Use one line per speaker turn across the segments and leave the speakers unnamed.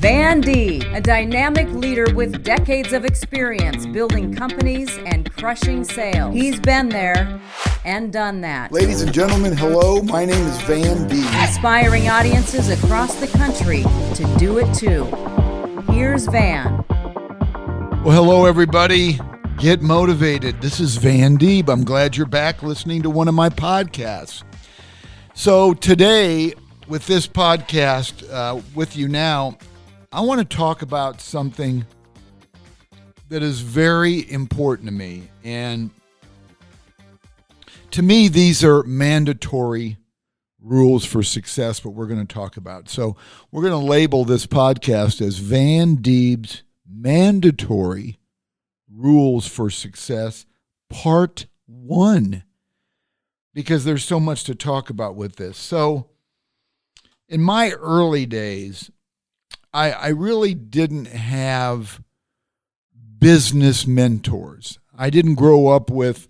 Van D, a dynamic leader with decades of experience building companies and crushing sales. He's been there and done that.
Ladies and gentlemen, hello. My name is Van D.
Inspiring audiences across the country to do it too. Here's Van.
Well, hello, everybody. Get motivated. This is Van D. I'm glad you're back listening to one of my podcasts. So today, with this podcast with you now, I want to talk about something that is very important to me. And to me, these are mandatory rules for success, what we're going to talk about. So we're going to label this podcast as Van Deeb's Mandatory Rules for Success, Part 1, because there's so much to talk about with this. So in my early days, I really didn't have business mentors. I didn't grow up with,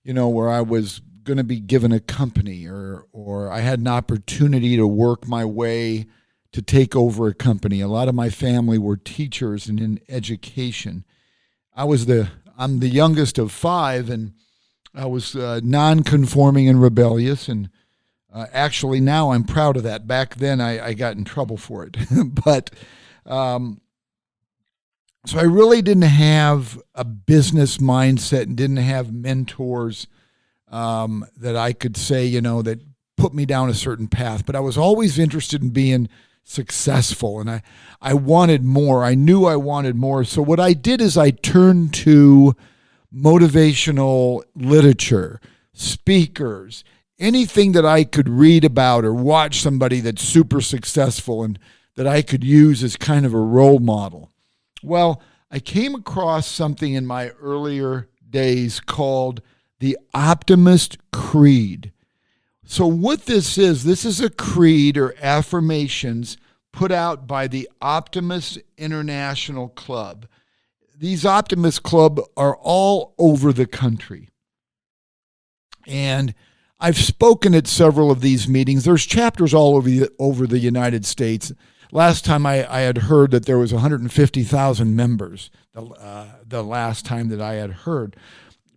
where I was going to be given a company or I had an opportunity to work my way to take over a company. A lot of my family were teachers and in education. I'm the youngest of 5, and I was non-conforming and rebellious, and actually now I'm proud of that. Back then I got in trouble for it. But so I really didn't have a business mindset and didn't have mentors that I could say, that put me down a certain path. But I was always interested in being successful, and I wanted more. I knew I wanted more. So what I did is I turned to motivational literature, speakers, anything that I could read about or watch somebody that's super successful and that I could use as kind of a role model. Well, I came across something in my earlier days called the Optimist Creed. So what this is a creed or affirmations put out by the Optimist International Club. These Optimist Club are all over the country. And I've spoken at several of these meetings. There's chapters all over the United States. Last time I had heard that there was 150,000 members, the last time that I had heard.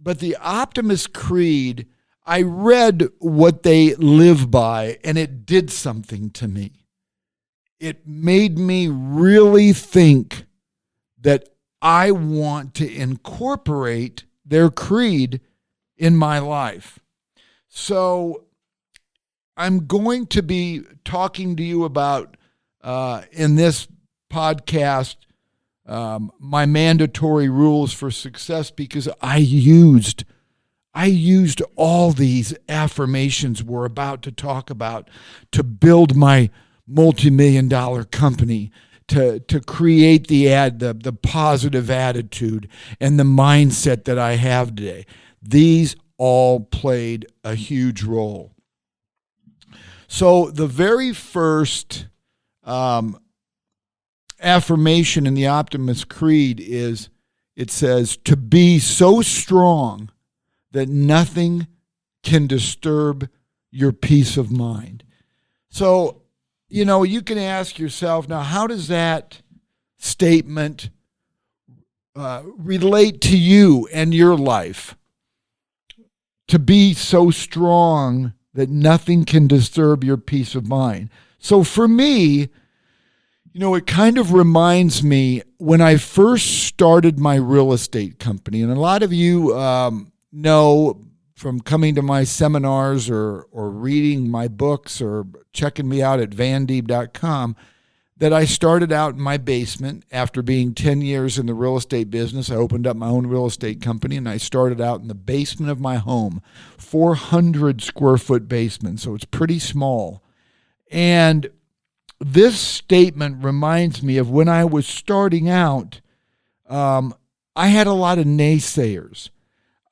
But the Optimist Creed, I read what they live by, and it did something to me. It made me really think that I want to incorporate their creed in my life. So I'm going to be talking to you about, in this podcast, my mandatory rules for success, because I used all these affirmations we're about to talk about to build my multi-million-dollar company, to create the positive attitude and the mindset that I have today. These all played a huge role. So the very first affirmation in the Optimist Creed is, it says, to be so strong that nothing can disturb your peace of mind. So, you can ask yourself, now, how does that statement relate to you and your life? To be so strong that nothing can disturb your peace of mind. So for me, it kind of reminds me when I first started my real estate company, and a lot of you know from coming to my seminars or reading my books or checking me out at vandeeb.com, that I started out in my basement. After being 10 years in the real estate business, I opened up my own real estate company, and I started out in the basement of my home, 400 square foot basement, so it's pretty small. And this statement reminds me of when I was starting out, I had a lot of naysayers.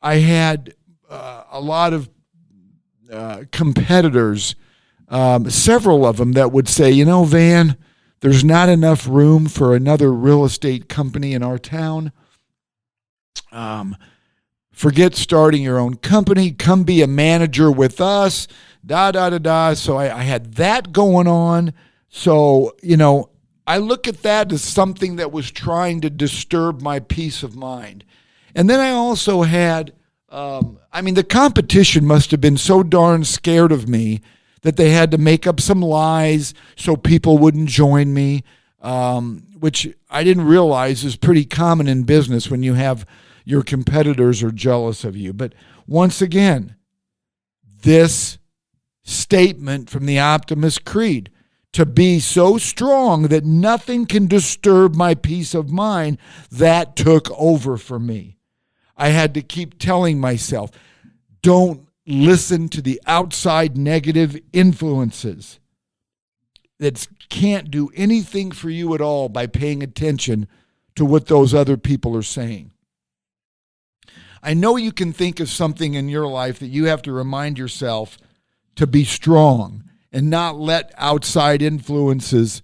I had a lot of competitors, several of them that would say, Van, there's not enough room for another real estate company in our town. Forget starting your own company. Come be a manager with us. So I had that going on. So, I look at that as something that was trying to disturb my peace of mind. And then I also had, the competition must have been so darn scared of me that they had to make up some lies so people wouldn't join me, which I didn't realize is pretty common in business when you have your competitors are jealous of you. But once again, this statement from the Optimist Creed, to be so strong that nothing can disturb my peace of mind, that took over for me. I had to keep telling myself, don't listen to the outside negative influences that can't do anything for you at all by paying attention to what those other people are saying. I know you can think of something in your life that you have to remind yourself to be strong and not let outside influences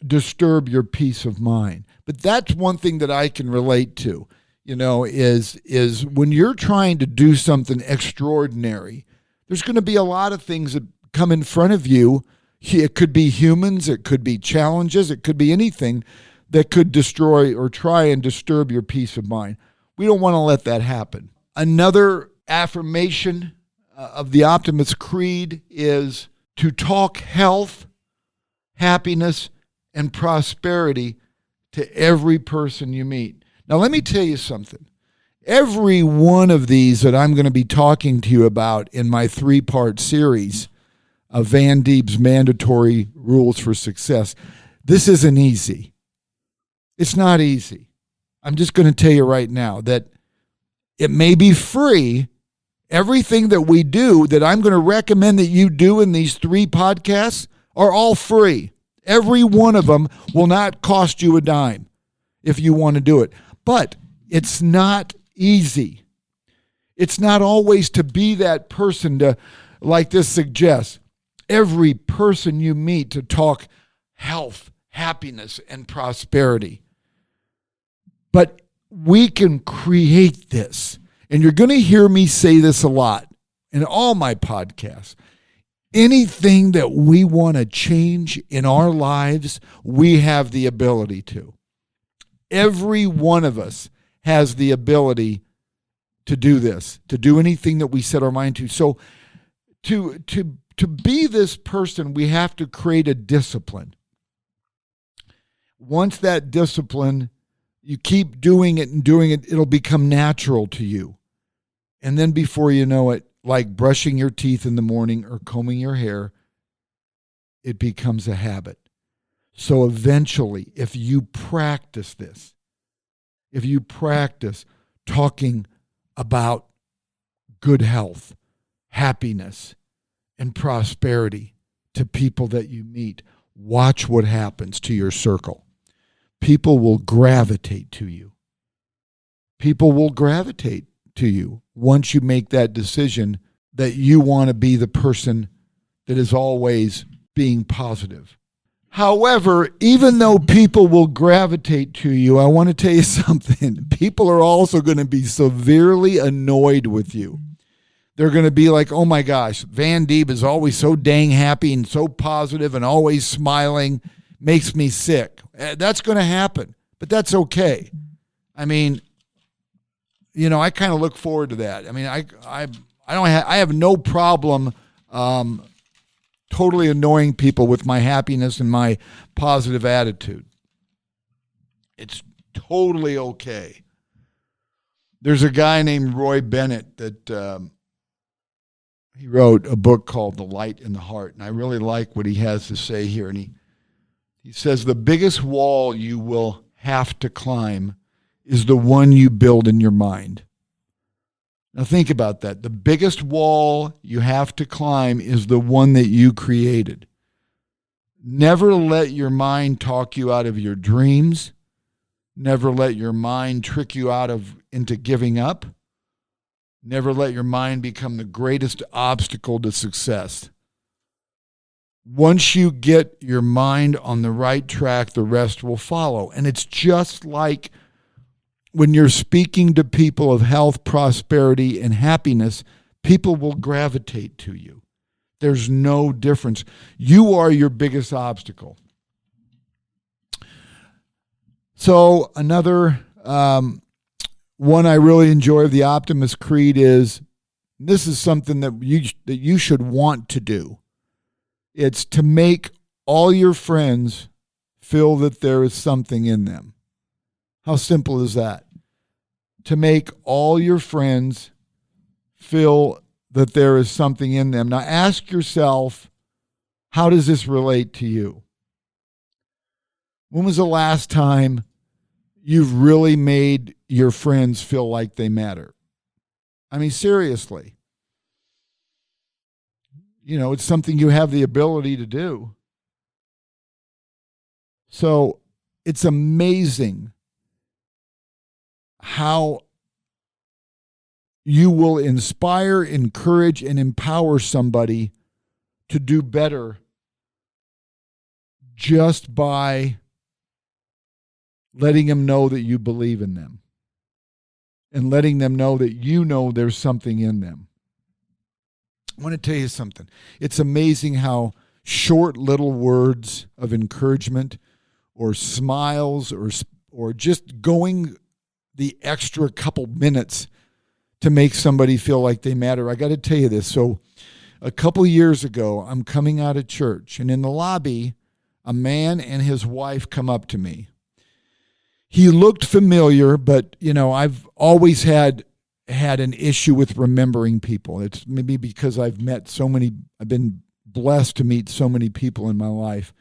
disturb your peace of mind. But that's one thing that I can relate to, is when you're trying to do something extraordinary, there's going to be a lot of things that come in front of you. It could be humans, it could be challenges, it could be anything that could destroy or try and disturb your peace of mind. We don't want to let that happen. Another affirmation of the Optimist Creed is to talk health, happiness, and prosperity to every person you meet. Now, let me tell you something. Every one of these that I'm going to be talking to you about in my 3-part series of Van Dieb's Mandatory Rules for Success, this isn't easy. It's not easy. I'm just going to tell you right now that it may be free. Everything that we do that I'm going to recommend that you do in these 3 podcasts are all free. Every one of them will not cost you a dime if you want to do it. But it's not easy. It's not always to be that person to, like this suggests, every person you meet to talk health, happiness, and prosperity. But we can create this. And you're going to hear me say this a lot in all my podcasts. Anything that we want to change in our lives, we have the ability to. Every one of us has the ability to do this, to do anything that we set our mind to. So to be this person, we have to create a discipline. Once that discipline, you keep doing it and doing it, it'll become natural to you. And then before you know it, like brushing your teeth in the morning or combing your hair, it becomes a habit. So eventually, if you practice this, if you practice talking about good health, happiness, and prosperity to people that you meet, watch what happens to your circle. People will gravitate to you. People will gravitate to you once you make that decision that you want to be the person that is always being positive. However, even though people will gravitate to you, I want to tell you something. People are also going to be severely annoyed with you. They're going to be like, oh my gosh, Van Dieb is always so dang happy and so positive and always smiling, makes me sick. That's going to happen, but that's okay. I mean, I kind of look forward to that. I mean, I have no problem totally annoying people with my happiness and my positive attitude. It's totally okay. There's a guy named Roy Bennett that he wrote a book called The Light in the Heart, and I really like what he has to say here. And he says the biggest wall you will have to climb is the one you build in your mind. Now think about that. The biggest wall you have to climb is the one that you created. Never let your mind talk you out of your dreams. Never let your mind trick you into giving up. Never let your mind become the greatest obstacle to success. Once you get your mind on the right track, the rest will follow. And it's just like when you're speaking to people of health, prosperity, and happiness, people will gravitate to you. There's no difference. You are your biggest obstacle. So another one I really enjoy of the Optimist Creed is, this is something that you should want to do. It's to make all your friends feel that there is something in them. How simple is that? To make all your friends feel that there is something in them. Now ask yourself, how does this relate to you? When was the last time you've really made your friends feel like they matter? I mean, seriously. You know, it's something you have the ability to do. So it's amazing how you will inspire, encourage, and empower somebody to do better just by letting them know that you believe in them and letting them know that you know there's something in them. I want to tell you something. It's amazing how short little words of encouragement or smiles or just going the extra couple minutes to make somebody feel like they matter. I got to tell you this. So a couple years ago, I'm coming out of church, and in the lobby, a man and his wife come up to me. He looked familiar, but, you know, I've always had an issue with remembering people. It's maybe because I've been blessed to meet so many people in my life.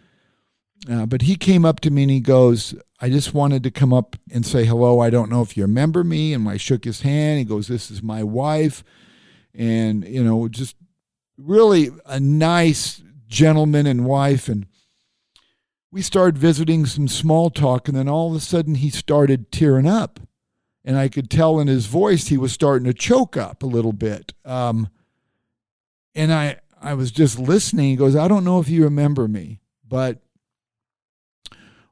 But he came up to me and he goes, I just wanted to come up and say hello. I don't know if you remember me. And I shook his hand. He goes, this is my wife. And, you know, just really a nice gentleman and wife. And we started visiting, some small talk. And then all of a sudden he started tearing up. And I could tell in his voice he was starting to choke up a little bit. And I was just listening. He goes, I don't know if you remember me, but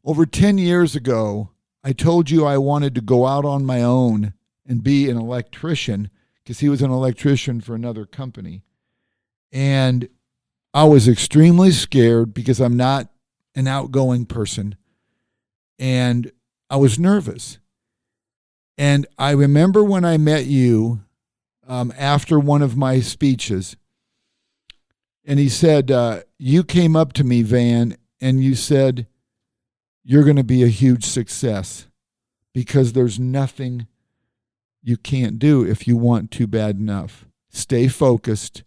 over 10 years ago, I told you I wanted to go out on my own and be an electrician, because he was an electrician for another company. And I was extremely scared because I'm not an outgoing person. And I was nervous. And I remember when I met you after one of my speeches, and he said, you came up to me, Van, and you said, you're going to be a huge success because there's nothing you can't do if you want to bad enough. Stay focused.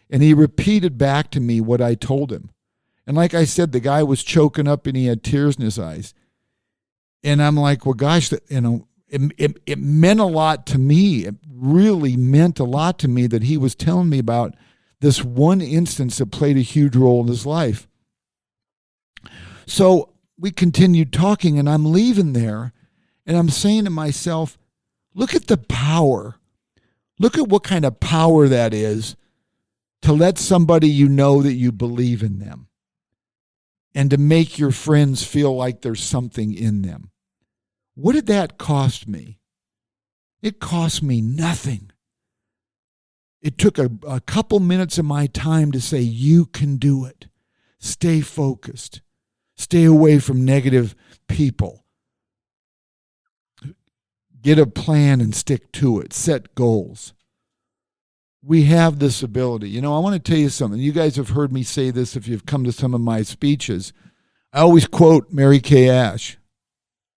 And he repeated back to me what I told him. And like I said, the guy was choking up and he had tears in his eyes. And I'm like, well, gosh, you know, it meant a lot to me. It really meant a lot to me that he was telling me about this one instance that played a huge role in his life. So we continued talking, and I'm leaving there, and I'm saying to myself, look at the power. Look at what kind of power that is to let somebody you know that you believe in them and to make your friends feel like there's something in them. What did that cost me? It cost me nothing. It took a couple minutes of my time to say, you can do it. Stay focused. Stay away from negative people. Get a plan and stick to it. Set goals. We have this ability. You know, I want to tell you something. You guys have heard me say this if you've come to some of my speeches. I always quote Mary Kay Ash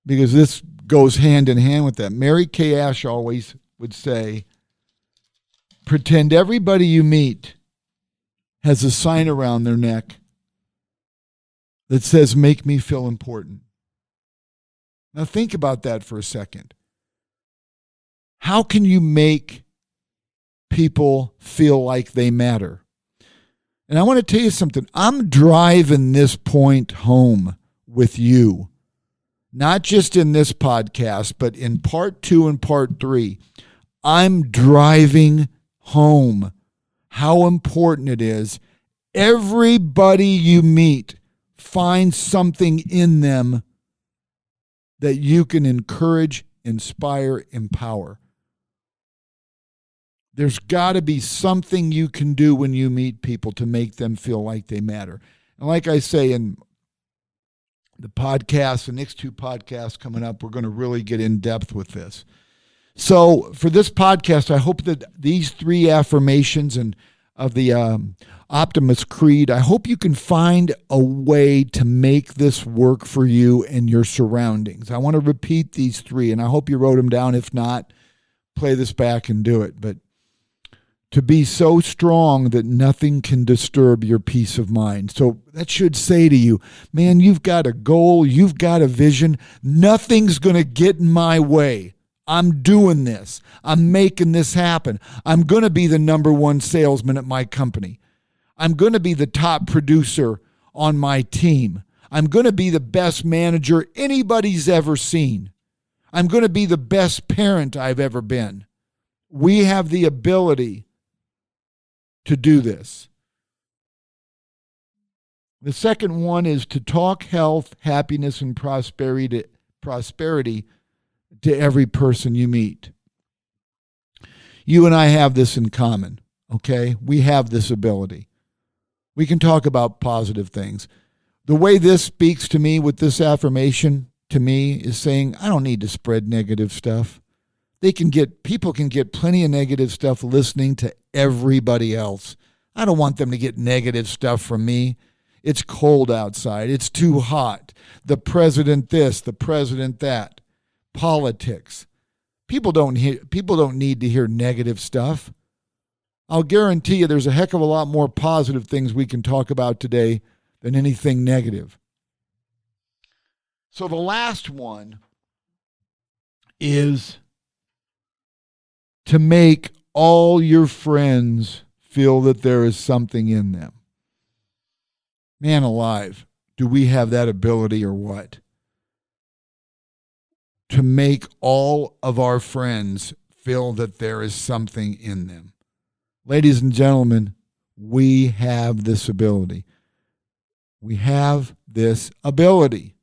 because this goes hand in hand with that. Mary Kay Ash always would say, pretend everybody you meet has a sign around their neck that says, make me feel important. Now think about that for a second. How can you make people feel like they matter? And I want to tell you something. I'm driving this point home with you, not just in this podcast, but in part 2 and part 3. I'm driving home how important it is. Everybody you meet, find something in them that you can encourage, inspire, empower. There's got to be something you can do when you meet people to make them feel like they matter. And like I say in the podcast, the next two podcasts coming up, we're going to really get in depth with this. So for this podcast, I hope that these three affirmations and of the Optimus Creed, I hope you can find a way to make this work for you and your surroundings. I want to repeat these three, and I hope you wrote them down. If not, play this back and do it. But to be so strong that nothing can disturb your peace of mind. So that should say to you, man, you've got a goal, you've got a vision. Nothing's going to get in my way. I'm doing this. I'm making this happen. I'm going to be the number one salesman at my company. I'm going to be the top producer on my team. I'm going to be the best manager anybody's ever seen. I'm going to be the best parent I've ever been. We have the ability to do this. The second one is to talk health, happiness, and prosperity to every person you meet. You and I have this in common, okay? We have this ability. We can talk about positive things. The way this speaks to me with this affirmation to me is saying, I don't need to spread negative stuff. People can get plenty of negative stuff listening to everybody else. I don't want them to get negative stuff from me. It's cold outside. It's too hot. The president this, the president that. Politics. People don't need to hear negative stuff. I'll guarantee you there's a heck of a lot more positive things we can talk about today than anything negative. So the last one is to make all your friends feel that there is something in them. Man alive, do we have that ability or what? To make all of our friends feel that there is something in them. Ladies and gentlemen, we have this ability. We have this ability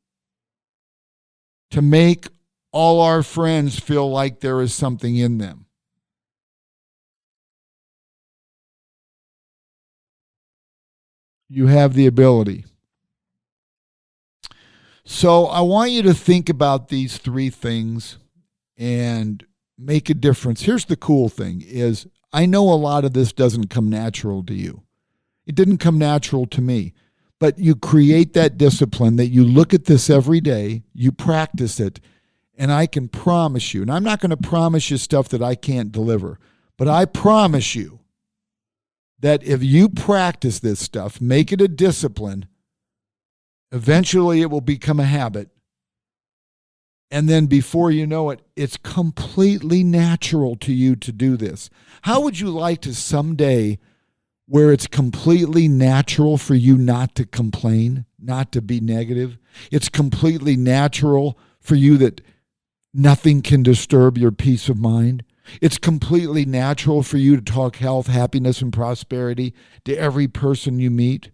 to make all our friends feel like there is something in them. You have the ability. So I want you to think about these three things and make a difference. Here's the cool thing is I know a lot of this doesn't come natural to you. It didn't come natural to me. But you create that discipline that you look at this every day, you practice it, and I can promise you, and I'm not going to promise you stuff that I can't deliver, but I promise you that if you practice this stuff, make it a discipline, eventually it will become a habit. And then before you know it, it's completely natural to you to do this. How would you like to someday where it's completely natural for you not to complain, not to be negative? It's completely natural for you that nothing can disturb your peace of mind. It's completely natural for you to talk health, happiness, and prosperity to every person you meet.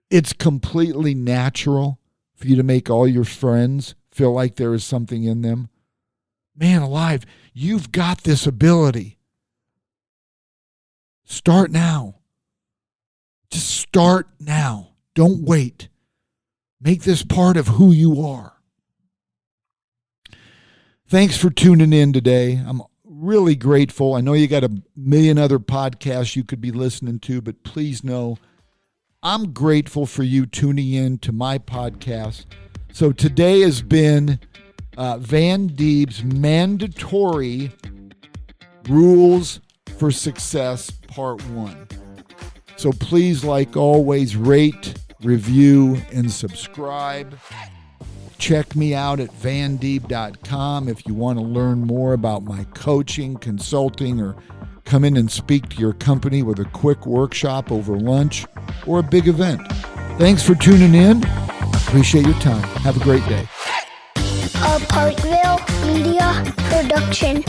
It's completely natural for you to make all your friends feel like there is something in them. Man alive, you've got this ability. Start now. Just start now. Don't wait. Make this part of who you are. Thanks for tuning in today. I'm really grateful. I know you got a million other podcasts you could be listening to, but please know I'm grateful for you tuning in to my podcast. So today has been Van Dieb's Mandatory Rules for Success Part 1. So please, like always, rate, review, and subscribe. Check me out at vandieb.com if you want to learn more about my coaching, consulting, or come in and speak to your company with a quick workshop over lunch or a big event. Thanks for tuning in. Appreciate your time. Have a great day.
A Parkville Media Production.